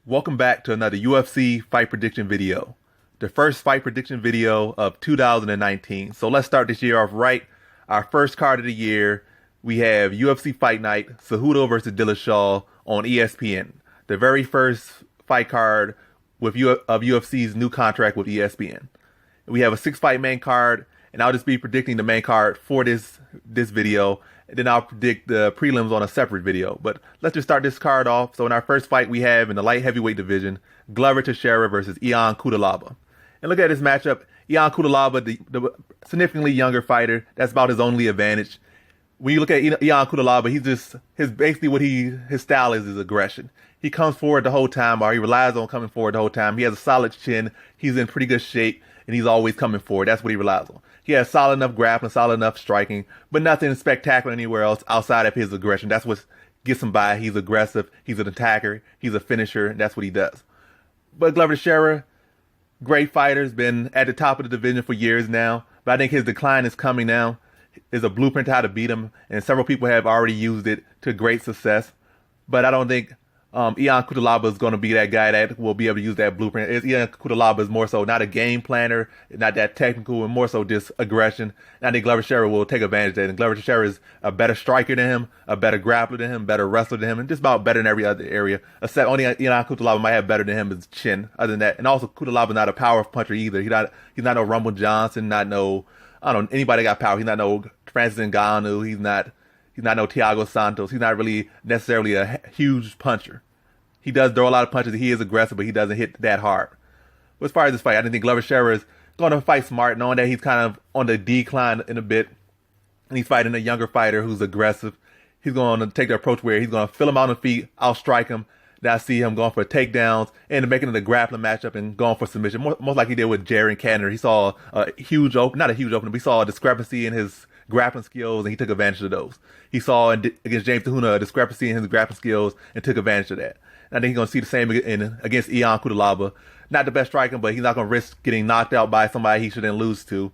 Welcome back to another UFC fight prediction video. The first fight prediction video of 2019. So let's start this year off right. Our first card of the year, we have UFC Fight Night, Cejudo versus Dillashaw on ESPN. The very first fight card of UFC's new contract with ESPN. We have a 6-fight main card, and I'll just be predicting the main card for this video. And then I'll predict the prelims on a separate video. But let's just start this card off. So in our first fight, we have in the light heavyweight division, Glover Teixeira versus Ion Cutelaba. And look at this matchup. Ion Cutelaba, the significantly younger fighter, that's about his only advantage. When you look at Ion Cutelaba, his style is aggression. He comes forward the whole time, or he relies on coming forward the whole time. He has a solid chin. He's in pretty good shape, and he's always coming forward. That's what he relies on. He has solid enough grappling, solid enough striking, but nothing spectacular anywhere else outside of his aggression. That's what gets him by. He's aggressive. He's an attacker. He's a finisher. And that's what he does. But Glover Teixeira, great fighter, has been at the top of the division for years now. But I think his decline is coming now. There's a blueprint to how to beat him, and several people have already used it to great success. But I don't think Ion Cutelaba is going to be that guy that will be able to use that blueprint. Ion Cutelaba is more so not a game planner, not that technical, and more so just aggression. And I think Glover Teixeira will take advantage of that. And Glover Teixeira is a better striker than him, a better grappler than him, better wrestler than him, and just about better in every other area. Except only Ion Cutelaba might have better than him is chin. Other than that, and also Cutelaba is not a power puncher either. He's not no Rumble Johnson, not no, I don't know, anybody got power. He's not no Francis Ngannou. He's not no Thiago Santos. He's not really necessarily a huge puncher. He does throw a lot of punches. He is aggressive, but he doesn't hit that hard. But as far as this fight, I didn't think Glover Teixeira is going to fight smart, knowing that he's kind of on the decline in a bit. And he's fighting a younger fighter who's aggressive. He's going to take the approach where he's going to fill him out on the feet, outstrike him. Then I see him going for takedowns and making it a grappling matchup and going for submission, most like he did with Jaron Canner. He saw not a huge opening, but he saw a discrepancy in his grappling skills, and he took advantage of those. He saw against James Tahuna a discrepancy in his grappling skills and took advantage of that. And I think he's going to see the same against Ion Cutelaba. Not the best striker, but he's not going to risk getting knocked out by somebody he shouldn't lose to.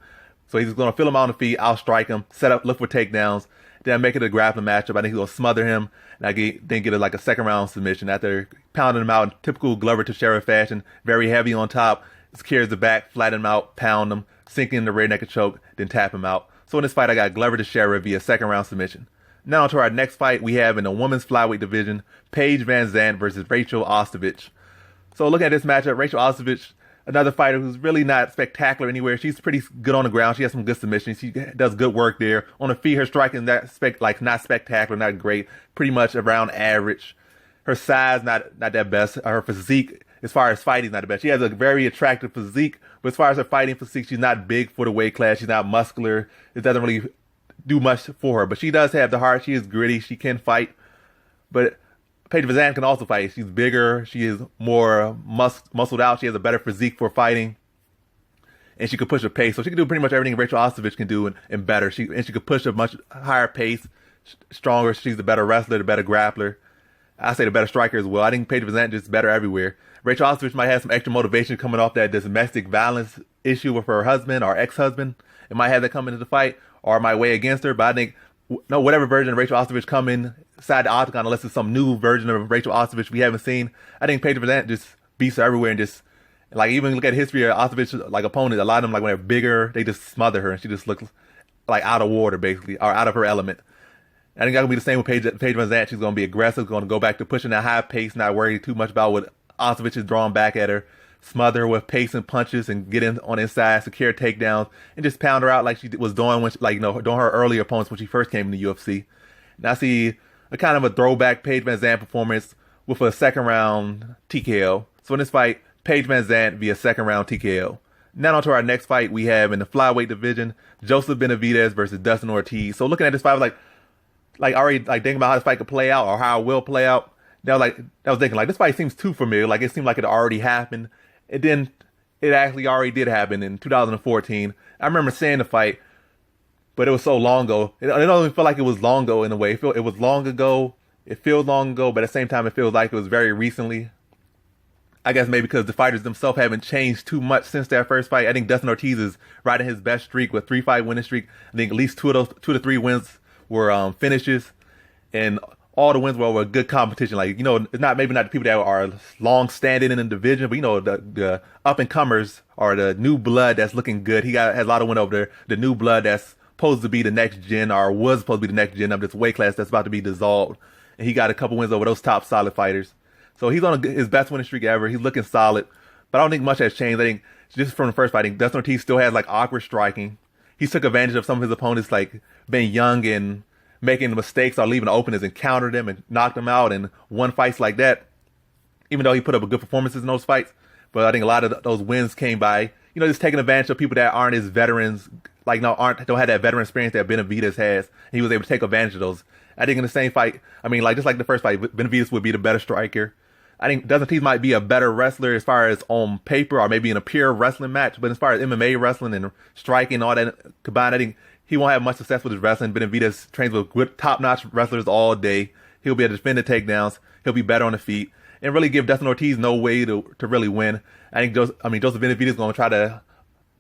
So he's going to fill him out on the feet, outstrike him, set up, look for takedowns, then make it a grappling matchup. I think he's going to smother him, and I think get it like a second round submission after pounding him out in typical Glover Teixeira fashion, very heavy on top, secures the back, flatten him out, pound him, sink in the rear naked choke, then tap him out. So in this fight, I got Glover Teixeira via second round submission. Now to our next fight, we have in the women's flyweight division, Paige VanZant versus Rachel Ostovich. So looking at this matchup, Rachel Ostovich, another fighter who's really not spectacular anywhere. She's pretty good on the ground. She has some good submissions. She does good work there. On the feet, her striking not spectacular, not great, pretty much around average. Her size, not that best. Her physique, as far as fighting, is not the best. She has a very attractive physique, but as far as her fighting physique, she's not big for the weight class. She's not muscular. It doesn't really do much for her, but she does have the heart. She is gritty. She can fight. But Paige VanZant can also fight. She's bigger. She is more muscled out. She has a better physique for fighting, and she could push a pace. So she can do pretty much everything Rachel Ostovich can do and better. She could push a much higher pace, stronger. She's the better wrestler, the better grappler. I say the better striker as well. I think Paige VanZant is better everywhere. Rachel Ostovich might have some extra motivation coming off that domestic violence issue with her husband or ex-husband. It might have that come into the fight, or it might weigh against her. But I think whatever version of Rachel Ostovich come inside the octagon, unless it's some new version of Rachel Ostovich we haven't seen, I think Paige VanZant just beats her everywhere and just, like, even look at history of Ostovich, like, opponents, a lot of them, like, when they're bigger, they just smother her and she just looks like out of water, basically, or out of her element. I think that'll be the same with Paige VanZant. She's going to be aggressive, going to go back to pushing that high pace, not worry too much about what Ostovich is drawing back at her. Smother her with pace and punches and get in on inside, secure takedowns, and just pound her out like she was doing when doing her earlier opponents when she first came in the UFC. And I see a kind of a throwback Paige VanZant performance with a second round TKO. So in this fight, Paige VanZant via second round TKO. Now on to our next fight we have in the flyweight division, Joseph Benavidez versus Dustin Ortiz. So looking at this fight, I was already thinking about how this fight could play out or how it will play out. I was thinking, this fight seems too familiar. Like, it seemed like it already happened. And then it actually already did happen in 2014. I remember seeing the fight, but it was so long ago. It don't even feel like it was long ago in a way. It was long ago. It feels long ago, but at the same time, it feels like it was very recently. I guess maybe because the fighters themselves haven't changed too much since that first fight. I think Dustin Ortiz is riding his best streak with 3-fight winning streak. I think at least two to three wins were finishes. And all the wins were over good competition. Like, it's not maybe not the people that are long standing in the division, but the up and comers or the new blood that's looking good. Has a lot of win over there. The new blood that's supposed to be the next gen or was supposed to be the next gen of this weight class that's about to be dissolved. And he got a couple wins over those top solid fighters. So he's on his best winning streak ever. He's looking solid, but I don't think much has changed. I think just from the first fight, I think Dustin Ortiz still has like awkward striking. He took advantage of some of his opponents, like being young and making mistakes or leaving openings and countered them and knocked them out and won fights like that, even though he put up a good performances in those fights. But I think a lot of those wins came by, just taking advantage of people that aren't as veterans, like don't have that veteran experience that Benavidez has. He was able to take advantage of those. I think in the same fight, just like the first fight, Benavidez would be the better striker. I think Dustin Ortiz might be a better wrestler as far as on paper or maybe in a pure wrestling match. But as far as MMA wrestling and striking, all that combined, I think he won't have much success with his wrestling. Benavidez trains with good top-notch wrestlers all day. He'll be able to defend the takedowns. He'll be better on the feet and really give Dustin Ortiz no way to really win. I think Joseph Benavidez is going to try to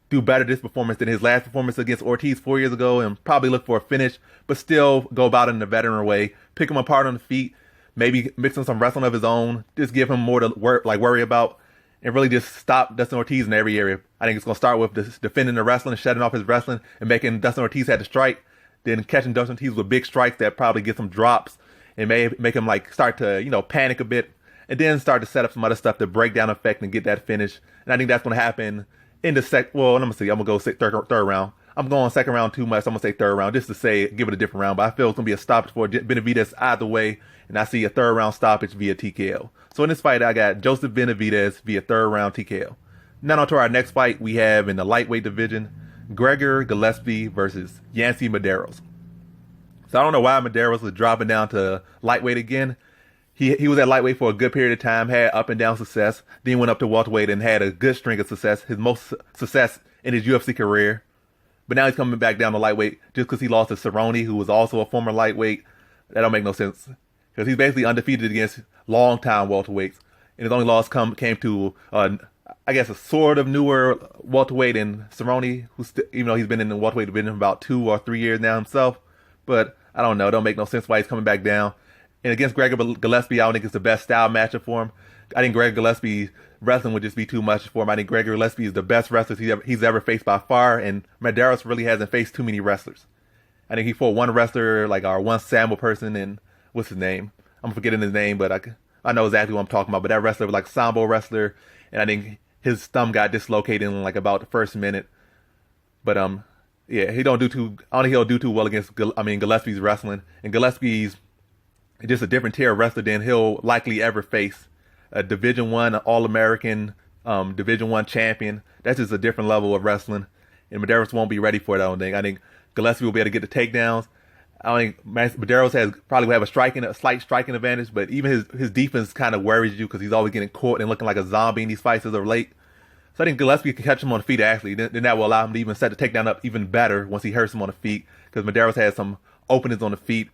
do better this performance than his last performance against Ortiz 4 years ago and probably look for a finish, but still go about it in a veteran way. Pick him apart on the feet. Maybe mix in some wrestling of his own. Just give him more to worry about, and really just stop Dustin Ortiz in every area. I think it's going to start with this defending the wrestling, shutting off his wrestling, and making Dustin Ortiz have to strike. Then catching Dustin Ortiz with big strikes that probably get some drops and may make him start to panic a bit, and then start to set up some other stuff to break down effect and get that finish. And I think that's going to happen in the Well, let me see. I'm gonna go third round. I'm going second round too much. So I'm going to say third round just to give it a different round. But I feel it's going to be a stoppage for Benavidez either way. And I see a third round stoppage via TKO. So in this fight, I got Joseph Benavidez via third round TKO. Now on to our next fight we have in the lightweight division, Gregor Gillespie versus Yancy Medeiros. So I don't know why Medeiros was dropping down to lightweight again. He was at lightweight for a good period of time, had up and down success, then went up to welterweight and had a good string of success, his most success in his UFC career. But now he's coming back down to lightweight just because he lost to Cerrone, who was also a former lightweight. That don't make no sense. Because he's basically undefeated against long-time welterweights. And his only loss came to, I guess, a sort of newer welterweight in Cerrone, even though he's been in the welterweight division for about 2 or 3 years now himself. But I don't know. It don't make no sense why he's coming back down. And against Gregor Gillespie, I don't think it's the best style matchup for him. I think Gregor Gillespie's wrestling would just be too much for him. I think Gregor Gillespie is the best wrestler he's ever faced by far, and Medeiros really hasn't faced too many wrestlers. I think he fought one wrestler, our one Samuel person, and what's his name? I'm forgetting his name, but I know exactly what I'm talking about. But that wrestler was like a Sambo wrestler, and I think his thumb got dislocated in about the first minute. But yeah, I don't think he'll do too well against Gillespie's wrestling, and Gillespie's just a different tier of wrestler than he'll likely ever face. A Division I All-American, Division I champion. That's just a different level of wrestling. And Medeiros won't be ready for it, I don't think. I think Gillespie will be able to get the takedowns. I think Medeiros probably will have a slight striking advantage, but even his defense kind of worries you because he's always getting caught and looking like a zombie in these fights as of late. So I think Gillespie can catch him on the feet, actually. Then that will allow him to even set the takedown up even better once he hurts him on the feet, because Medeiros has some openings on the feet.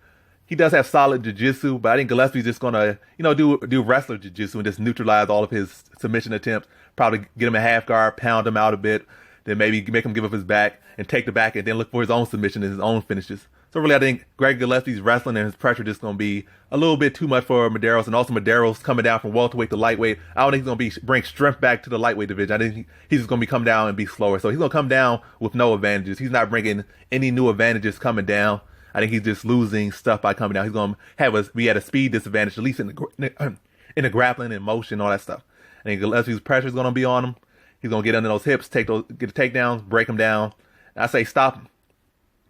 He does have solid jiu-jitsu, but I think Gillespie's just going to, do wrestler jiu-jitsu and just neutralize all of his submission attempts. Probably get him a half guard, pound him out a bit, then maybe make him give up his back and take the back and then look for his own submission and his own finishes. So really, I think Greg Gillespie's wrestling and his pressure just going to be a little bit too much for Medeiros, and also Medeiros coming down from welterweight to lightweight. I don't think he's going to bring strength back to the lightweight division. I think he's just going to be come down and be slower. So he's going to come down with no advantages. He's not bringing any new advantages coming down. I think he's just losing stuff by coming down. He's going to be at a speed disadvantage, at least in the grappling and motion, all that stuff. I think Gillespie's pressure is going to be on him. He's going to get under those hips, get the takedowns, break him down. And I say stop him.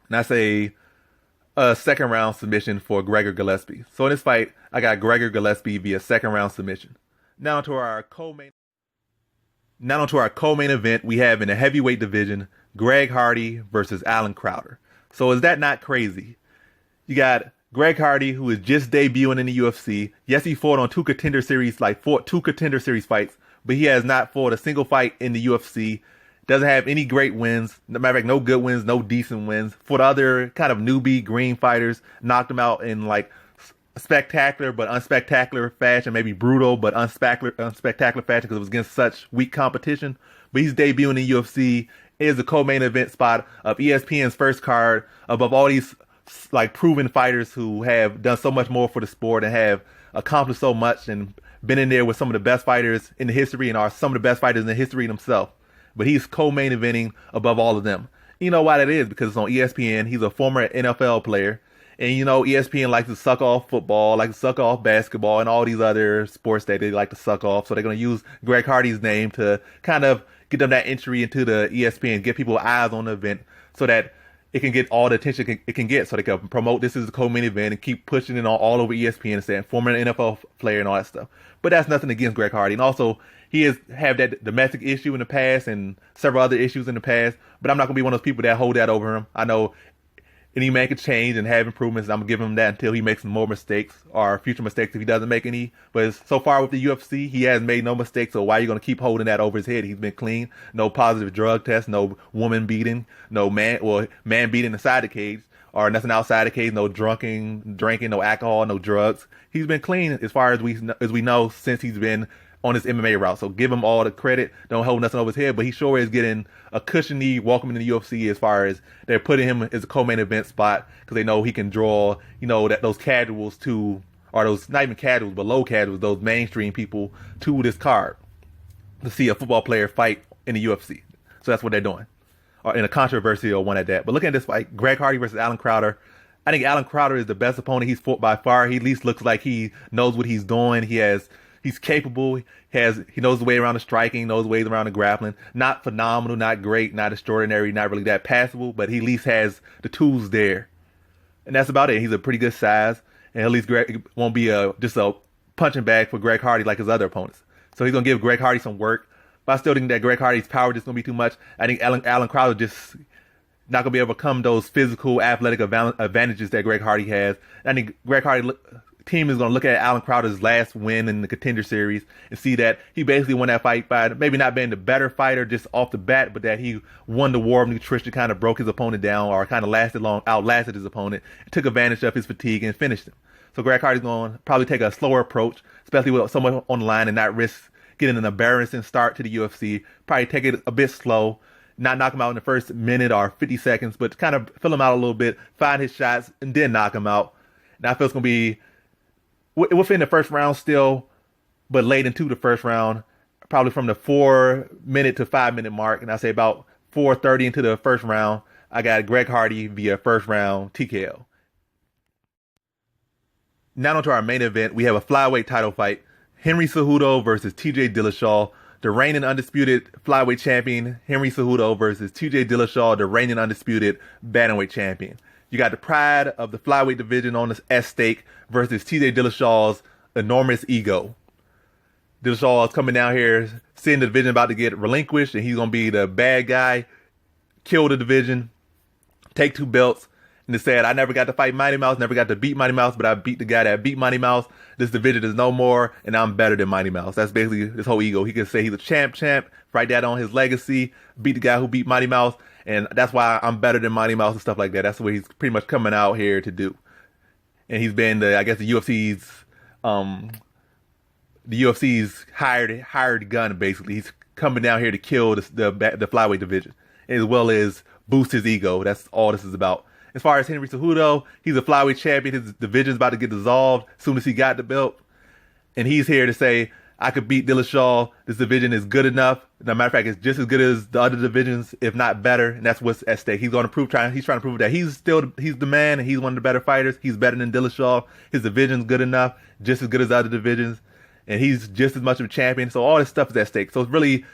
And I say a second round submission for Gregor Gillespie. So in this fight, I got Gregor Gillespie via second round submission. Now to our co-main event, we have in the heavyweight division, Greg Hardy versus Alan Crowder. So is that not crazy? You got Greg Hardy, who is just debuting in the UFC. Yes, he fought on two contender series fights, but he has not fought a single fight in the UFC. Doesn't have any great wins. Matter of fact, no good wins, no decent wins. For the other kind of newbie green fighters, knocked him out in spectacular but unspectacular fashion, maybe brutal but unspectacular fashion because it was against such weak competition. But he's debuting in the UFC. It is the co-main event spot of ESPN's first card above all these like proven fighters who have done so much more for the sport and have accomplished so much and been in there with some of the best fighters in the history and are some of the best fighters in the history himself. But he's co-main eventing above all of them. You know why that is? Because it's on ESPN. He's a former NFL player. And you know, ESPN likes to suck off football, like to suck off basketball and all these other sports that they like to suck off. So they're going to use Greg Hardy's name to kind of get them that entry into the ESPN, get people eyes on the event so that it can get all the attention it can get. So they can promote this as a co-main event and keep pushing it all over ESPN and saying former NFL player and all that stuff. But that's nothing against Greg Hardy. And also, he has had that domestic issue in the past and several other issues in the past. But I'm not going to be one of those people that hold that over him. I know any man can change and have improvements. I'm going to give him that until he makes more mistakes or future mistakes if he doesn't make any. But so far with the UFC, he hasn't made no mistakes. So why are you going to keep holding that over his head? He's been clean. No positive drug tests, no woman beating, no man beating inside the cage or nothing outside the cage, no drinking, no alcohol, no drugs. He's been clean as far as we know since he's been on his MMA route. So give him all the credit. Don't hold nothing over his head, but he sure is getting a cushiony welcome in the UFC as far as they're putting him as a co-main event spot because they know he can draw, you know, that those casuals to, or those, not even casuals, but low casuals, those mainstream people to this card to see a football player fight in the UFC. So that's what they're doing. Or in a controversial one at that. But looking at this fight, Greg Hardy versus Alan Crowder, I think Alan Crowder is the best opponent he's fought by far. He at least looks like he knows what he's doing. He's capable. He knows the way around the striking, knows the ways around the grappling. Not phenomenal, not great, not extraordinary, not really that passable, but he at least has the tools there. And that's about it. He's a pretty good size, and at least Greg won't be just a punching bag for Greg Hardy like his other opponents. So he's going to give Greg Hardy some work. But I still think that Greg Hardy's power is going to be too much. I think Alan Crowder just not going to be able to overcome those physical, athletic advantages that Greg Hardy has. I think Greg Hardy team is going to look at Alan Crowder's last win in the Contender Series and see that he basically won that fight by maybe not being the better fighter just off the bat, but that he won the war of nutrition, kind of broke his opponent down or kind of outlasted his opponent, took advantage of his fatigue and finished him. So Greg Hardy's going to probably take a slower approach, especially with someone on the line and not risk getting an embarrassing start to the UFC. Probably take it a bit slow, not knock him out in the first minute or 50 seconds, but kind of fill him out a little bit, find his shots, and then knock him out. And I feel it's going to be within the first round still, but late into the first round, probably from the 4-minute to 5-minute mark. And I say about 4:30 into the first round, I got Greg Hardy via first round TKO. Now on to our main event. We have a flyweight title fight. Henry Cejudo versus TJ Dillashaw. The reigning undisputed flyweight champion, Henry Cejudo versus TJ Dillashaw, the reigning undisputed bantamweight champion. You got the pride of the flyweight division at stake versus TJ Dillashaw's enormous ego. Dillashaw is coming down here, seeing the division about to get relinquished, and he's going to be the bad guy, kill the division, take 2 belts, and it said, I never got to fight Mighty Mouse, never got to beat Mighty Mouse, but I beat the guy that beat Mighty Mouse. This division is no more, and I'm better than Mighty Mouse. That's basically his whole ego. He can say he's a champ, write that on his legacy, beat the guy who beat Mighty Mouse, and that's why I'm better than Mighty Mouse and stuff like that. That's what he's pretty much coming out here to do. And he's been the UFC's hired gun, basically. He's coming down here to kill the flyweight division, as well as boost his ego. That's all this is about. As far as Henry Cejudo, he's a flyweight champion. His division's about to get dissolved as soon as he got the belt. And he's here to say, I could beat Dillashaw. This division is good enough. As a matter of fact, it's just as good as the other divisions, if not better. And that's what's at stake. He's trying to prove that he's the man and he's one of the better fighters. He's better than Dillashaw. His division's good enough, just as good as the other divisions. And he's just as much of a champion. So all this stuff is at stake. So it's really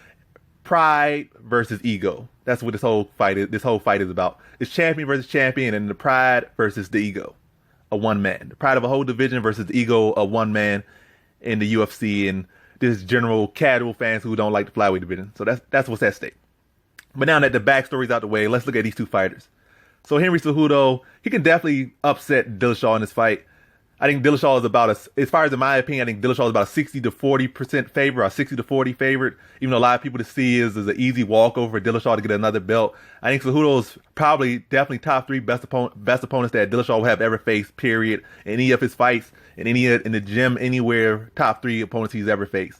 pride versus ego. That's what this whole fight is about. It's champion versus champion, and the pride versus the ego of one man. The pride of a whole division versus the ego of one man in the UFC and this general casual fans who don't like the flyweight division. So that's what's at stake. But now that the backstory's out the way, let's look at these two fighters. So Henry Cejudo, he can definitely upset Dillashaw in this fight. I think Dillashaw is as far as in my opinion, I think Dillashaw is about a 60 to 40% favorite or 60 to 40 favorite. Even though a lot of people to see is an easy walkover for Dillashaw to get another belt. I think Cejudo is definitely top 3 best opponents that Dillashaw will have ever faced, period. In any of his fights, in the gym, anywhere, top 3 opponents he's ever faced.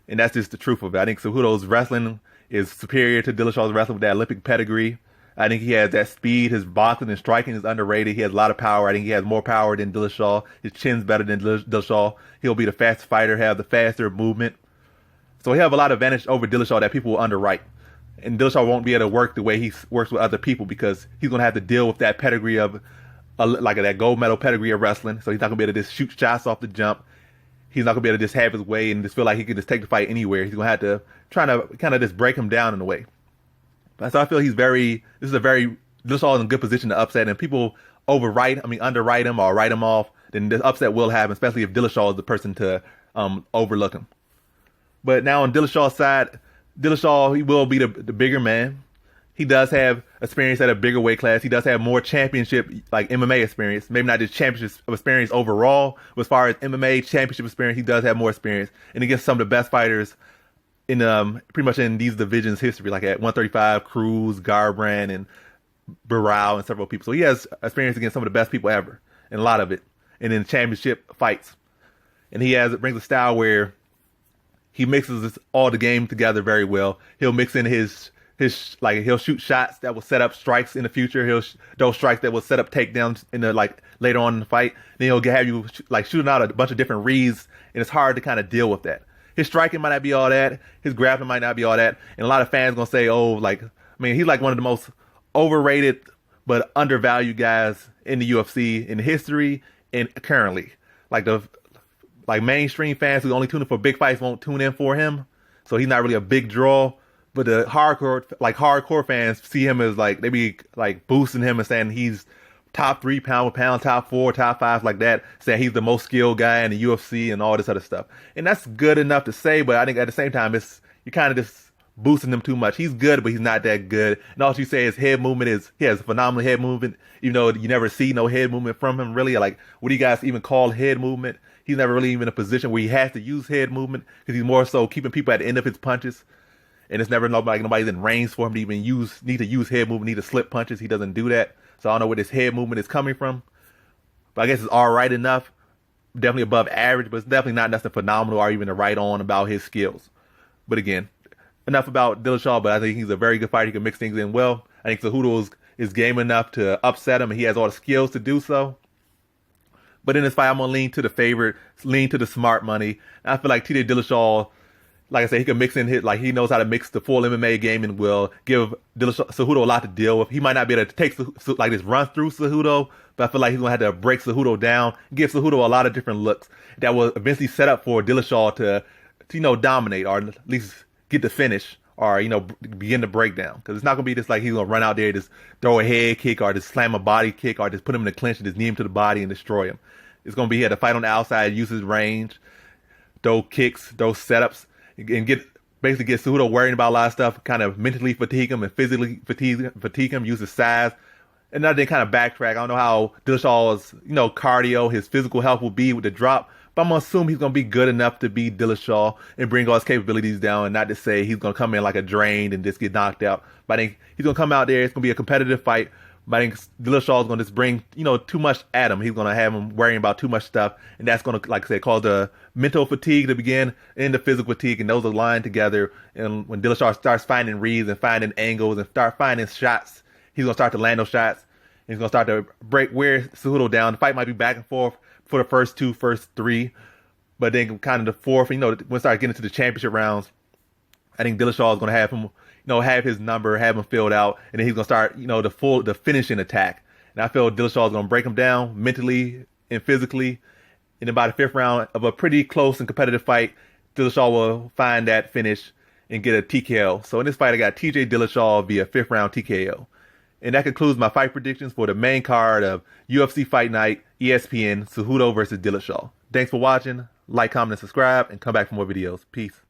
And that's just the truth of it. I think Cejudo's wrestling is superior to Dillashaw's wrestling with that Olympic pedigree. I think he has that speed. His boxing and striking is underrated. He has a lot of power. I think he has more power than Dillashaw. His chin's better than Dillashaw. He'll be the fastest fighter, have the faster movement. So he have a lot of advantage over Dillashaw that people will underwrite. And Dillashaw won't be able to work the way he works with other people because he's going to have to deal with that pedigree of, like that gold medal pedigree of wrestling. So he's not going to be able to just shoot shots off the jump. He's not going to be able to just have his way and just feel like he can just take the fight anywhere. He's going to have to try to kind of just break him down in a way. So I feel Dillashaw is in a good position to upset, and people underwrite him or write him off, then the upset will happen, especially if Dillashaw is the person to overlook him. But now on Dillashaw's side, Dillashaw, he will be the bigger man. He does have experience at a bigger weight class. He does have more championship, like MMA experience. Maybe not just championship experience overall, but as far as MMA championship experience, he does have more experience. And against some of the best fighters in pretty much in these divisions history, like at 135, Cruz, Garbrandt, and Barao, and several people. So he has experience against some of the best people ever, and a lot of it, and in championship fights. And he brings a style where he mixes all the game together very well. He'll mix in he'll shoot shots that will set up strikes in the future. Those strikes that will set up takedowns in the later on in the fight. Then he'll have you shooting out a bunch of different reads, and it's hard to kind of deal with that. His striking might not be all that. His grappling might not be all that. And a lot of fans gonna say, he's like one of the most overrated but undervalued guys in the UFC in history and currently. Like mainstream fans who only tune in for big fights won't tune in for him. So he's not really a big draw. But the hardcore fans see him as they be boosting him and saying he's top 3 pound for pound, top 4, top 5, like that, saying he's the most skilled guy in the UFC and all this other stuff. And that's good enough to say, but I think at the same time, you're kind of just boosting him too much. He's good, but he's not that good. And all you say is head movement he has a phenomenal head movement, even though you never see no head movement from him really. What do you guys even call head movement? He's never really even in a position where he has to use head movement because he's more so keeping people at the end of his punches. And it's never nobody's in range for him to even need to use head movement, need to slip punches. He doesn't do that. So I don't know where this head movement is coming from. But I guess it's all right enough. Definitely above average, but it's definitely not nothing phenomenal or even to write on about his skills. But again, enough about Dillashaw, but I think he's a very good fighter. He can mix things in well. I think Cejudo is game enough to upset him, and he has all the skills to do so. But in this fight, I'm going to lean to the favorite, lean to the smart money. And I feel like TJ Dillashaw, like I said, he can mix in he knows how to mix the full MMA game and will give Cejudo a lot to deal with. He might not be able to take this run through Cejudo, but I feel like he's going to have to break Cejudo down, give Cejudo a lot of different looks that will eventually set up for Dillashaw to dominate or at least get the finish or, begin the breakdown. Because it's not going to be just like he's going to run out there and just throw a head kick or just slam a body kick or just put him in the clinch and just knee him to the body and destroy him. It's going to be he had to fight on the outside, use his range, throw kicks, throw setups, and basically get Cejudo worrying about a lot of stuff, kind of mentally fatigue him and physically fatigue him, use his size. And then kind of backtrack. I don't know how Dillashaw's, cardio, his physical health will be with the drop, but I'm going to assume he's going to be good enough to beat Dillashaw and bring all his capabilities down and not to say he's going to come in like a drained and just get knocked out. But I think he's going to come out there. It's going to be a competitive fight. But I think Dillashaw is going to just bring, too much at him. He's going to have him worrying about too much stuff. And that's going to, like I said, cause the mental fatigue to begin and the physical fatigue. And those are aligned together. And when Dillashaw starts finding reads and finding angles and start finding shots, he's going to start to land those shots. And he's going to start to wear Cejudo down. The fight might be back and forth for the first 3. But then kind of the fourth, when we start getting into the championship rounds, I think Dillashaw is going to have him, have his number, have him filled out, and then he's going to start, the finishing attack. And I feel Dillashaw is going to break him down mentally and physically. And by the 5th round of a pretty close and competitive fight, Dillashaw will find that finish and get a TKO. So in this fight, I got TJ Dillashaw via 5th round TKO. And that concludes my fight predictions for the main card of UFC Fight Night, ESPN, Cejudo versus Dillashaw. Thanks for watching. Like, comment, and subscribe, and come back for more videos. Peace.